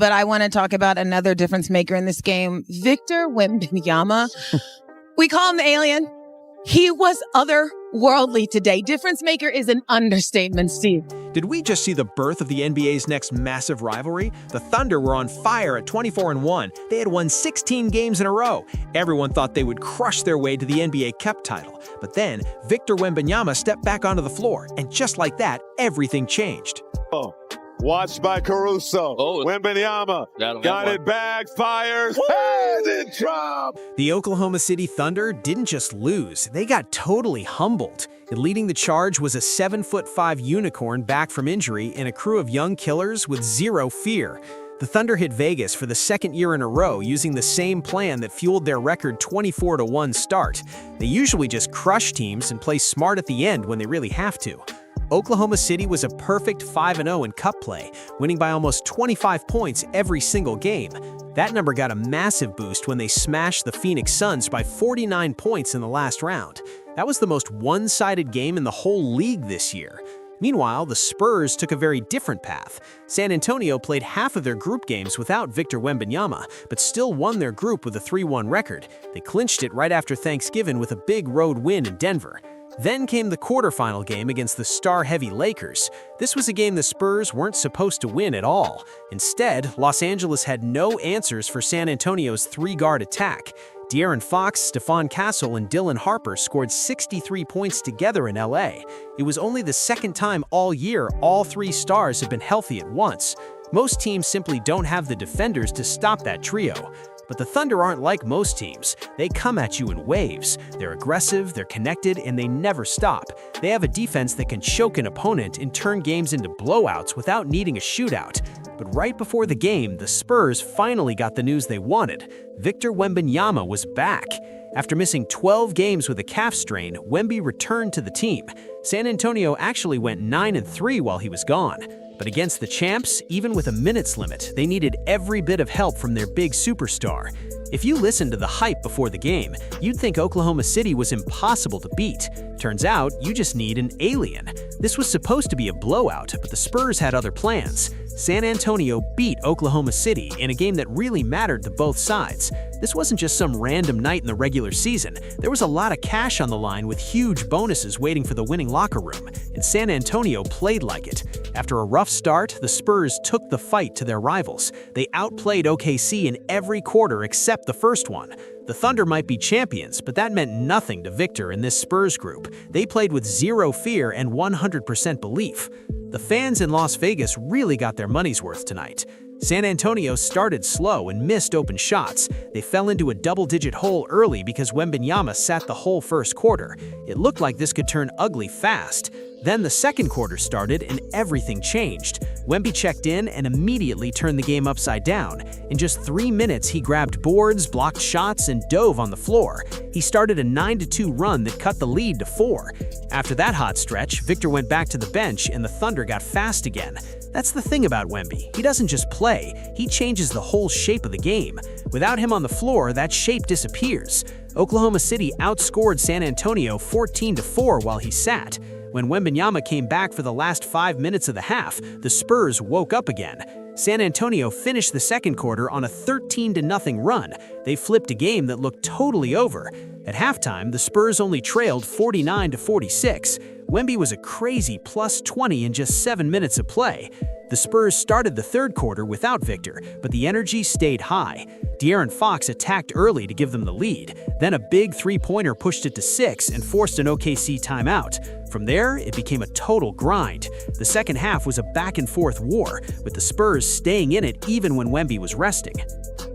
but I want to talk about another difference maker in this game, Victor Wembanyama. We call him the alien. He was otherworldly today. Difference maker is an understatement, Steve. Did we just see the birth of the NBA's next massive rivalry? The Thunder were on fire at 24-1. They had won 16 games in a row. Everyone thought they would crush their way to the NBA Cup title. But then, Victor Wembanyama stepped back onto the floor, and just like that, everything changed. Watched by Caruso. Wembanyama got it back, fires, and it dropped. The Oklahoma City Thunder didn't just lose, they got totally humbled. And leading the charge was a 7'5" unicorn back from injury and a crew of young killers with zero fear. The Thunder hit Vegas for the second year in a row using the same plan that fueled their record 24-1 start. They usually just crush teams and play smart at the end when they really have to. Oklahoma City was a perfect 5-0 in cup play, winning by almost 25 points every single game. That number got a massive boost when they smashed the Phoenix Suns by 49 points in the last round. That was the most one-sided game in the whole league this year. Meanwhile, the Spurs took a very different path. San Antonio played half of their group games without Victor Wembanyama, but still won their group with a 3-1 record. They clinched it right after Thanksgiving with a big road win in Denver. Then came the quarterfinal game against the star-heavy Lakers. This was a game the Spurs weren't supposed to win at all. Instead, Los Angeles had no answers for San Antonio's three-guard attack. De'Aaron Fox, Stephon Castle, and Harper scored 63 points together in LA. It was only the second time all year all three stars have been healthy at once. Most teams simply don't have the defenders to stop that trio. But the Thunder aren't like most teams. They come at you in waves. They're aggressive, they're connected, and they never stop. They have a defense that can choke an opponent and turn games into blowouts without needing a shootout. But right before the game, the Spurs finally got the news they wanted. Victor Wembanyama was back. After missing 12 games with a calf strain, Wemby returned to the team. San Antonio actually went 9-3 while he was gone. But against the champs, even with a minutes limit, they needed every bit of help from their big superstar. If you listened to the hype before the game, you'd think Oklahoma City was impossible to beat. Turns out, you just need an alien. This was supposed to be a blowout, but the Spurs had other plans. San Antonio beat Oklahoma City in a game that really mattered to both sides. This wasn't just some random night in the regular season. There was a lot of cash on the line with huge bonuses waiting for the winning locker room, and San Antonio played like it. After a rough start, the Spurs took the fight to their rivals. They outplayed OKC in every quarter except the first one. The Thunder might be champions, but that meant nothing to Victor in this Spurs group. They played with zero fear and 100% belief. The fans in Las Vegas really got their money's worth tonight. San Antonio started slow and missed open shots. They fell into a double-digit hole early because Wembanyama sat the whole first quarter. It looked like this could turn ugly fast. Then the second quarter started and everything changed. Wemby checked in and immediately turned the game upside down. In just 3 minutes, he grabbed boards, blocked shots, and dove on the floor. He started a 9-2 run that cut the lead to 4. After that hot stretch, Victor went back to the bench and the Thunder got fast again. That's the thing about Wemby. He doesn't just play, he changes the whole shape of the game. Without him on the floor, that shape disappears. Oklahoma City outscored San Antonio 14-4 while he sat. When Wembanyama came back for the last 5 minutes of the half, the Spurs woke up again. San Antonio finished the second quarter on a 13-0 run. They flipped a game that looked totally over. At halftime, the Spurs only trailed 49-46. Wemby was a crazy plus 20 in just 7 minutes of play. The Spurs started the third quarter without Victor, but the energy stayed high. De'Aaron Fox attacked early to give them the lead. Then a big three-pointer pushed it to 6 and forced an OKC timeout. From there, it became a total grind. The second half was a back-and-forth war, with the Spurs staying in it even when Wemby was resting.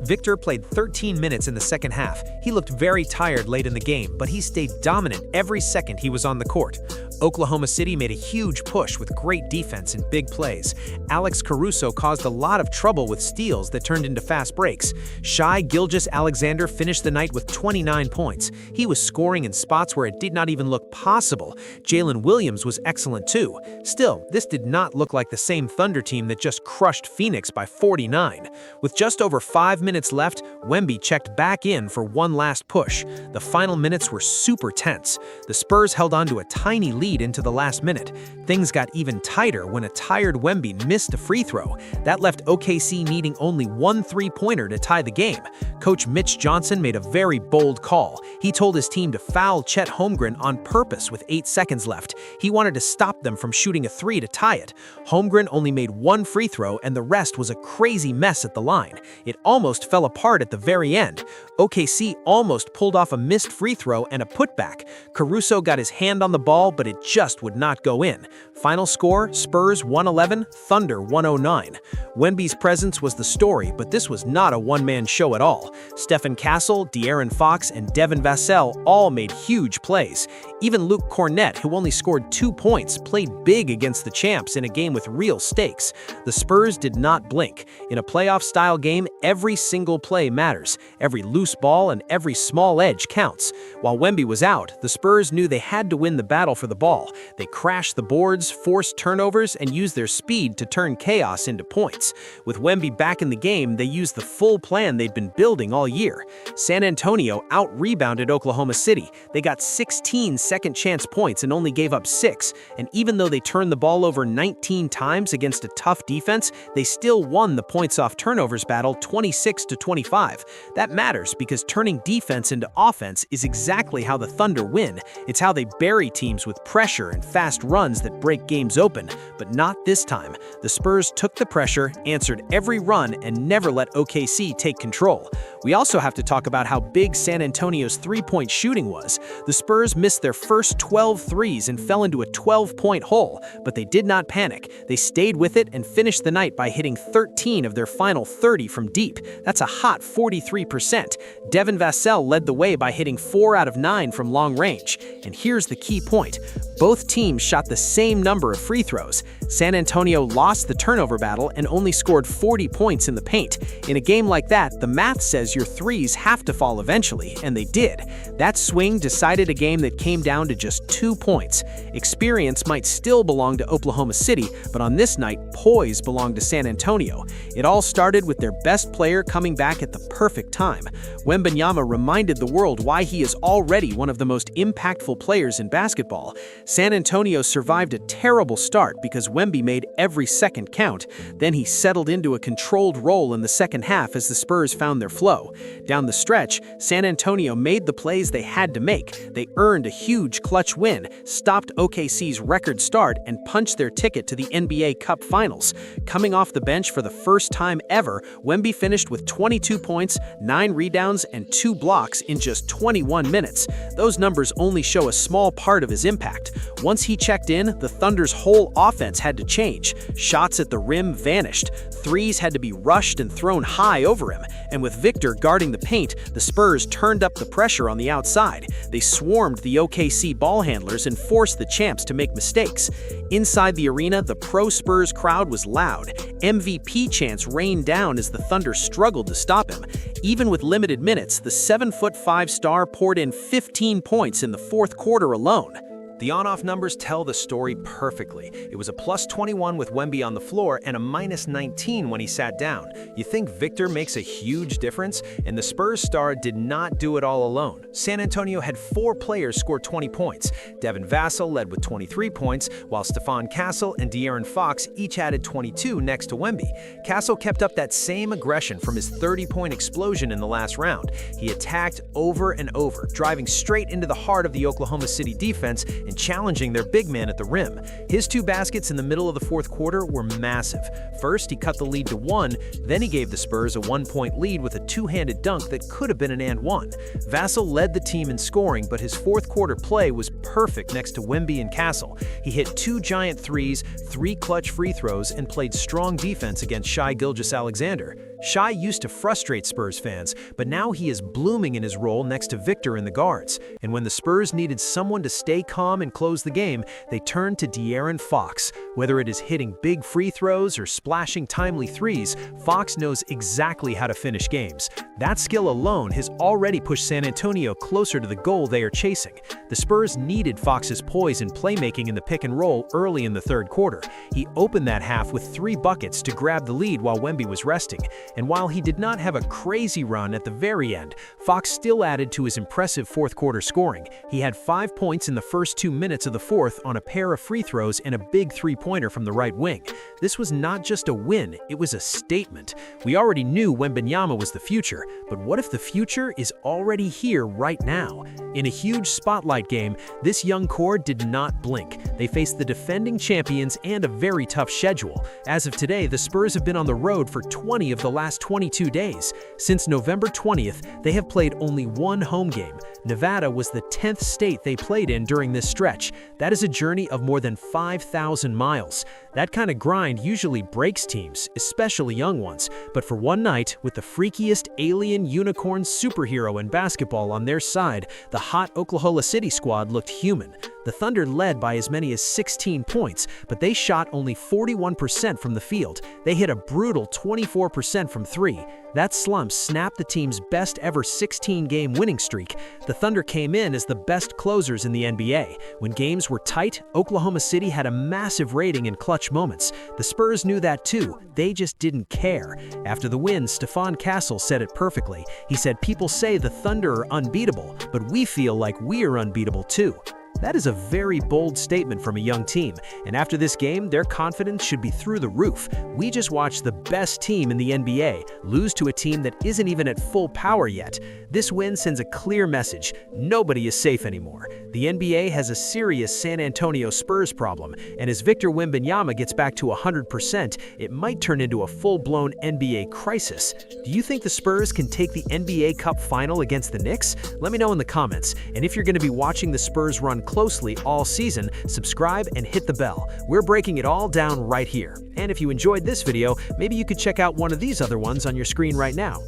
Victor played 13 minutes in the second half. He looked very tired late in the game, but he stayed dominant every second he was on the court. Oklahoma City made a huge push with great defense and big plays. Alex Caruso caused a lot of trouble with steals that turned into fast breaks. Shai Gilgeous-Alexander finished the night with 29 points. He was scoring in spots where it did not even look possible. Jalen Williams was excellent too. Still, this did not look like the same Thunder team that just crushed Phoenix by 49. With just over 5 minutes left, Wemby checked back in for one last push. The final minutes were super tense. The Spurs held on to a tiny lead lead into the last minute. Things got even tighter when a tired Wemby missed a free throw. That left OKC needing only one three-pointer to tie the game. Coach Mitch Johnson made a very bold call. He told his team to foul Chet Holmgren on purpose with 8 seconds left. He wanted to stop them from shooting a three to tie it. Holmgren only made one free throw, and the rest was a crazy mess at the line. It almost fell apart at the very end. OKC almost pulled off a missed free throw and a putback. Caruso got his hand on the ball, but it just would not go in. Final score, Spurs 111, Thunder 109. Wemby's presence was the story, but this was not a one-man show at all. Stephon Castle, De'Aaron Fox, and Devin Vassell all made huge plays. Even Luke Kornet, who only scored 2 points, played big against the champs in a game with real stakes. The Spurs did not blink. In a playoff-style game, every single play matters. Every loose ball and every small edge counts. While Wemby was out, the Spurs knew they had to win the battle for the ball. They crashed the boards, forced turnovers, and used their speed to turn chaos into points. With Wemby back in the game, they used the full plan they'd been building all year. San Antonio out-rebounded Oklahoma City. They got 16 second-chance points and only gave up 6. And even though they turned the ball over 19 times against a tough defense, they still won the points-off turnovers battle 26-25. That matters because turning defense into offense is exactly how the Thunder win. It's how they bury teams with pressure and fast runs that break games open. But not this time. The Spurs took the pressure, answered every run, and never let OKC take control. We also have to talk about how big San Antonio's three-point shooting was. The Spurs missed their first 12 threes and fell into a 12-point hole, but they did not panic. They stayed with it and finished the night by hitting 13 of their final 30 from deep. That's a hot 43%. Devin Vassell led the way by hitting 4 out of 9 from long range. And here's the key point. Both teams shot the same number of free throws. San Antonio lost the turnover battle and only scored 40 points in the paint. In a game like that, the math says your threes have to fall eventually, and they did. That swing decided a game that came down to just 2 points. Experience might still belong to Oklahoma City, but on this night, poise belonged to San Antonio. It all started with their best player coming back at the perfect time. Wembanyama reminded the world why he is already one of the most impactful players in basketball. San Antonio survived a terrible start because Wemby made every second count. Then he settled into a controlled role in the second half as the Spurs found their flow. Down the stretch, San Antonio made the plays they had to make. They earned a huge clutch win, stopped OKC's record start, and punched their ticket to the NBA Cup Finals. Coming off the bench for the first time ever, Wemby finished with 22 points, 9 rebounds, and 2 blocks in just 21 minutes. Those numbers only show a small part of his impact. Once he checked in, the Thunder's whole offense had to change. Shots at the rim vanished. Threes had to be rushed and thrown high over him. And with Victor guarding the paint, the Spurs turned up the pressure on the outside. They swarmed the OKC ball handlers and forced the champs to make mistakes. Inside the arena, the pro-Spurs crowd was loud. MVP chants rained down as the Thunder struggled to stop him. Even with limited minutes, the 7'5" star poured in 15 points in the fourth quarter alone. The on-off numbers tell the story perfectly. It was a +21 with Wemby on the floor and a -19 when he sat down. You think Victor makes a huge difference? And the Spurs star did not do it all alone. San Antonio had 4 players score 20 points. Devin Vassell led with 23 points, while Stephon Castle and De'Aaron Fox each added 22 next to Wemby. Castle kept up that same aggression from his 30-point explosion in the last round. He attacked over and over, driving straight into the heart of the Oklahoma City defense and challenging their big man at the rim. His 2 baskets in the middle of the fourth quarter were massive. First, he cut the lead to 1, then he gave the Spurs a 1-point lead with a 2-handed dunk that could have been an and 1. Vassell led the team in scoring, but his fourth quarter play was perfect next to Wemby and Castle. He hit 2 giant threes, 3 clutch free throws, and played strong defense against Shai Gilgeous-Alexander. Shai used to frustrate Spurs fans, but now he is blooming in his role next to Victor in the guards. And when the Spurs needed someone to stay calm and close the game, they turned to De'Aaron Fox. Whether it is hitting big free throws or splashing timely threes, Fox knows exactly how to finish games. That skill alone has already pushed San Antonio closer to the goal they are chasing. The Spurs needed Fox's poise and playmaking in the pick and roll early in the third quarter. He opened that half with 3 buckets to grab the lead while Wemby was resting. And while he did not have a crazy run at the very end, Fox still added to his impressive fourth-quarter scoring. He had 5 points in the first 2 minutes of the fourth on a pair of free throws and a big three-pointer from the right wing. This was not just a win, it was a statement. We already knew Wembanyama was the future, but what if the future is already here right now? In a huge spotlight game, this young core did not blink. They faced the defending champions and a very tough schedule. As of today, the Spurs have been on the road for 20 of the last 22 days. Since November 20th, they have played only one home game. Nevada was the 10th state they played in during this stretch. That is a journey of more than 5,000 miles. That kind of grind usually breaks teams, especially young ones. But for one night, with the freakiest alien unicorn superhero in basketball on their side, the hot Oklahoma City squad looked human. The Thunder led by as many as 16 points, but they shot only 41% from the field. They hit a brutal 24% from three. That slump snapped the team's best ever 16-game winning streak. The Thunder came in as the best closers in the NBA. When games were tight, Oklahoma City had a massive rating in clutch moments. The Spurs knew that too. They just didn't care. After the win, Stephon Castle said it perfectly. He said, "People say the Thunder are unbeatable, but we feel like we're unbeatable too." That is a very bold statement from a young team, and after this game, their confidence should be through the roof. We just watched the best team in the NBA lose to a team that isn't even at full power yet. This win sends a clear message: nobody is safe anymore. The NBA has a serious San Antonio Spurs problem, and as Victor Wembanyama gets back to 100%, it might turn into a full-blown NBA crisis. Do you think the Spurs can take the NBA Cup final against the Knicks? Let me know in the comments, and if you're going to be watching the Spurs run closely all season, subscribe and hit the bell. We're breaking it all down right here. And if you enjoyed this video, maybe you could check out one of these other ones on your screen right now.